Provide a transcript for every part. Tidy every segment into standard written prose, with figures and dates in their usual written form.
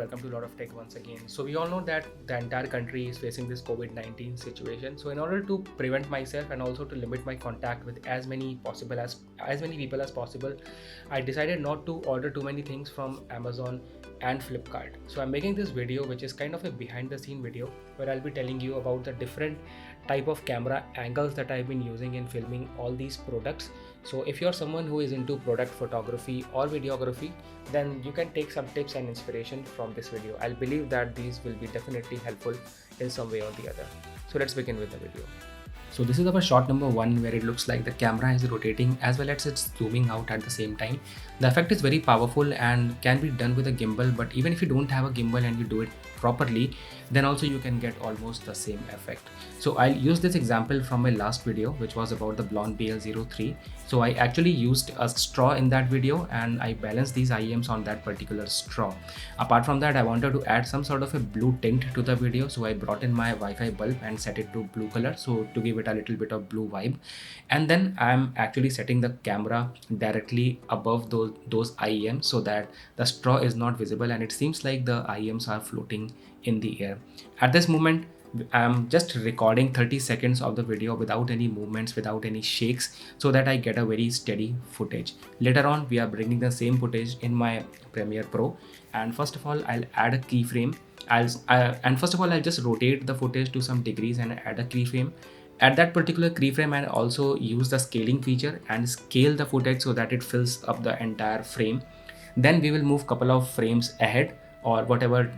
welcome to Lot of Tech once again. So we all know that the entire country is facing this COVID-19 situation. So in order to prevent myself and also to limit my contact with as many people as possible, I decided not to order too many things from Amazon and Flipkart. So I'm making this video, which is kind of a behind the scene video, where I'll be telling you about the different type of camera angles that I've been using in filming all these products. So if you're someone who is into product photography or videography, then you can take some tips and inspiration from this video. I'll believe that these will be definitely helpful in some way or the other. So let's begin with the video. So this is our shot number 1, where it looks like the camera is rotating as well as it's zooming out at the same time. The effect is very powerful and can be done with a gimbal, but even if you don't have a gimbal and you do it properly, then also you can get almost the same effect. So I'll use this example from my last video, which was about the Blonde BL03. So I actually used a straw in that video and I balanced these IEMs on that particular straw. Apart from that, I wanted to add some sort of a blue tint to the video, so I brought in my Wi-Fi bulb and set it to blue color, so to give it a little bit of blue vibe. And then I'm actually setting the camera directly above those IEMs so that the straw is not visible and it seems like the IEMs are floating in the air. At this moment, I'm just recording 30 seconds of the video without any movements, without any shakes, so that I get a very steady footage. Later on, we are bringing the same footage in my Premiere Pro, and first of all, I'll add a keyframe. I'll just rotate the footage to some degrees and add a keyframe. At that particular keyframe, I'll also use the scaling feature and scale the footage so that it fills up the entire frame. Then we will move couple of frames ahead or whatever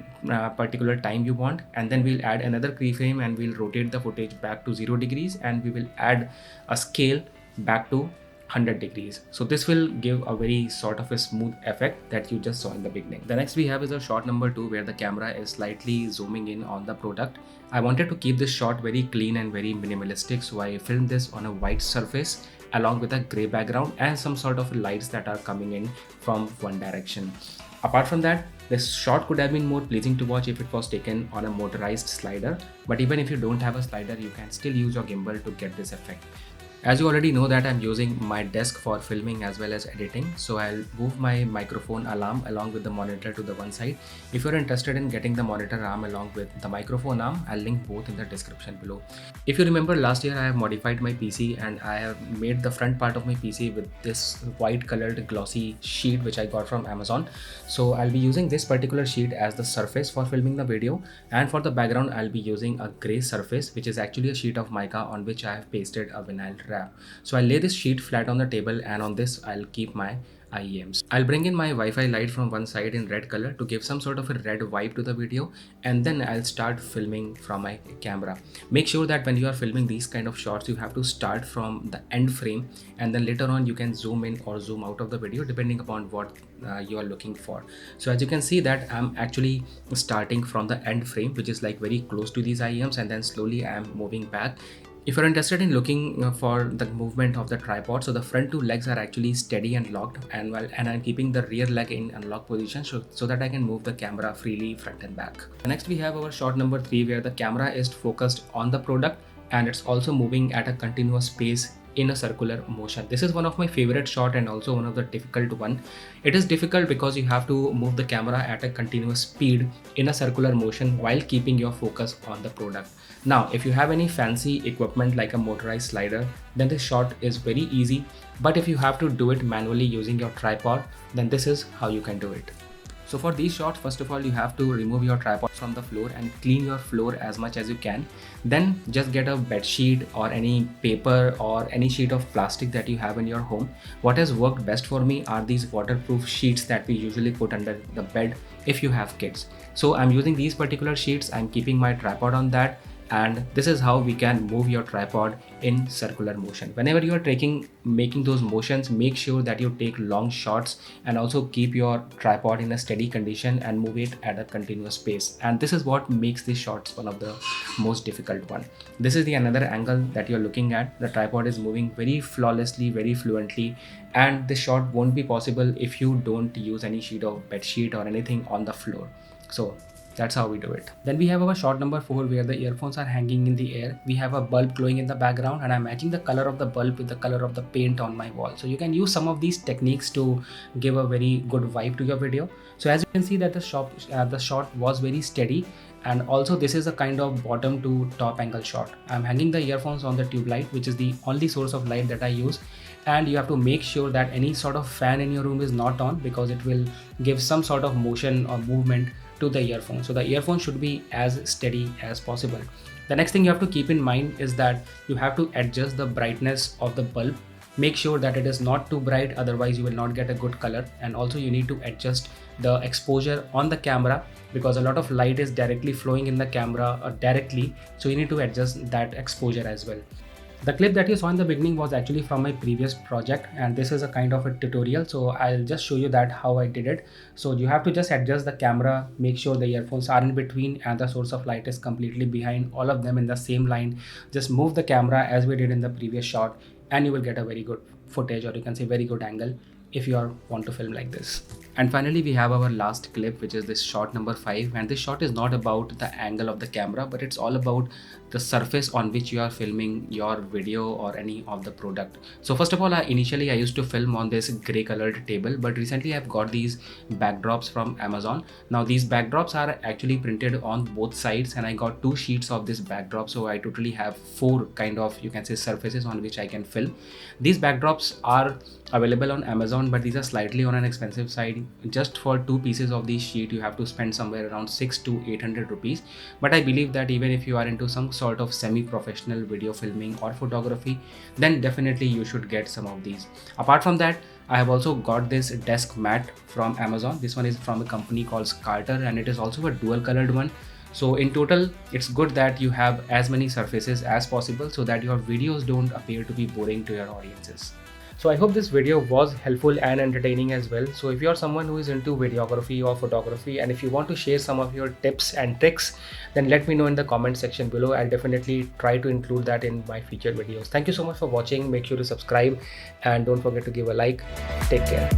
particular time you want, and then we'll add another keyframe and we'll rotate the footage back to 0 degrees and we will add a scale back to 100 degrees. So this will give a very sort of a smooth effect that you just saw in the beginning. The next we have is a shot number 2, where the camera is slightly zooming in on the product. I wanted to keep this shot very clean and very minimalistic, so I filmed this on a white surface along with a gray background and some sort of lights that are coming in from one direction. Apart from that, this shot could have been more pleasing to watch if it was taken on a motorized slider, but even if you don't have a slider, you can still use your gimbal to get this effect. As you already know that I'm using my desk for filming as well as editing, so I'll move my microphone arm along with the monitor to the one side. If you're interested in getting the monitor arm along with the microphone arm, I'll link both in the description below. If you remember, last year I have modified my PC and I have made the front part of my PC with this white colored glossy sheet which I got from Amazon. So I'll be using this particular sheet as the surface for filming the video, and for the background I'll be using a gray surface, which is actually a sheet of mica on which I have pasted a vinyl wrap. So I'll lay this sheet flat on the table and on this I'll keep my IEMs. I'll bring in my Wi-Fi light from one side in red color to give some sort of a red vibe to the video, and then I'll start filming from my camera. Make sure that when you are filming these kind of shots, you have to start from the end frame and then later on you can zoom in or zoom out of the video depending upon what you are looking for. So as you can see that I'm actually starting from the end frame, which is like very close to these IEMs, and then slowly I'm moving back. If you're interested in looking for the movement of the tripod, so the front 2 legs are actually steady and locked, and I'm keeping the rear leg in unlock position so that I can move the camera freely front and back. Next we have our shot number 3, where the camera is focused on the product and it's also moving at a continuous pace in a circular motion. This is one of my favorite shot and also one of the difficult one. It is difficult because you have to move the camera at a continuous speed in a circular motion while keeping your focus on the product. Now, if you have any fancy equipment like a motorized slider, then this shot is very easy. But if you have to do it manually using your tripod, then this is how you can do it. So for these shots, first of all, you have to remove your tripod from the floor and clean your floor as much as you can. Then just get a bed sheet or any paper or any sheet of plastic that you have in your home. What has worked best for me are these waterproof sheets that we usually put under the bed if you have kids. So I'm using these particular sheets. I'm keeping my tripod on that, and this is how we can move your tripod in circular motion. Whenever you are making those motions, make sure that you take long shots and also keep your tripod in a steady condition and move it at a continuous pace. And this is what makes these shots one of the most difficult one. This is the another angle that you're looking at. The tripod is moving very flawlessly, very fluently, and this shot won't be possible if you don't use any sheet of bed sheet or anything on the floor. So That's how we do it. Then we have our shot number 4 where the earphones are hanging in the air. We have a bulb glowing in the background and I'm matching the color of the bulb with the color of the paint on my wall. So you can use some of these techniques to give a very good vibe to your video. So as you can see that the shot was very steady, and also this is a kind of bottom to top angle shot. I'm hanging the earphones on the tube light, which is the only source of light that I use, and you have to make sure that any sort of fan in your room is not on because it will give some sort of motion or movement to the earphone. So the earphone should be as steady as possible. The next thing you have to keep in mind is that you have to adjust the brightness of the bulb. Make sure that it is not too bright, otherwise you will not get a good color. And also you need to adjust the exposure on the camera because a lot of light is directly flowing in the camera directly, so you need to adjust that exposure as well. The clip that you saw in the beginning was actually from my previous project, and this is a kind of a tutorial, so I'll just show you that how I did it. So you have to just adjust the camera, make sure the earphones are in between and the source of light is completely behind, all of them in the same line. Just move the camera as we did in the previous shot and you will get a very good footage, or you can say very good angle if you want to film like this. And finally we have our last clip, which is this shot number 5, and this shot is not about the angle of the camera, but it's all about the surface on which you are filming your video or any of the product. So first of all, initially I used to film on this gray colored table, but recently I've got these backdrops from Amazon. Now these backdrops are actually printed on both sides, and I got 2 sheets of this backdrop, so I totally have 4 kind of, you can say, surfaces on which I can film. These backdrops are available on Amazon, but these are slightly on an expensive side. Just for 2 pieces of this sheet you have to spend somewhere around 600 to 800 rupees. But I believe that even if you are into some sort of semi-professional video filming or photography, then definitely you should get some of these. Apart from that, I have also got this desk mat from Amazon. This one is from a company called Carter, and it is also a dual colored one. So in total, it's good that you have as many surfaces as possible so that your videos don't appear to be boring to your audiences. So I hope this video was helpful and entertaining as well. So if you're someone who is into videography or photography, and if you want to share some of your tips and tricks, then let me know in the comment section below. I'll definitely try to include that in my future videos. Thank you so much for watching. Make sure to subscribe and don't forget to give a like. Take care.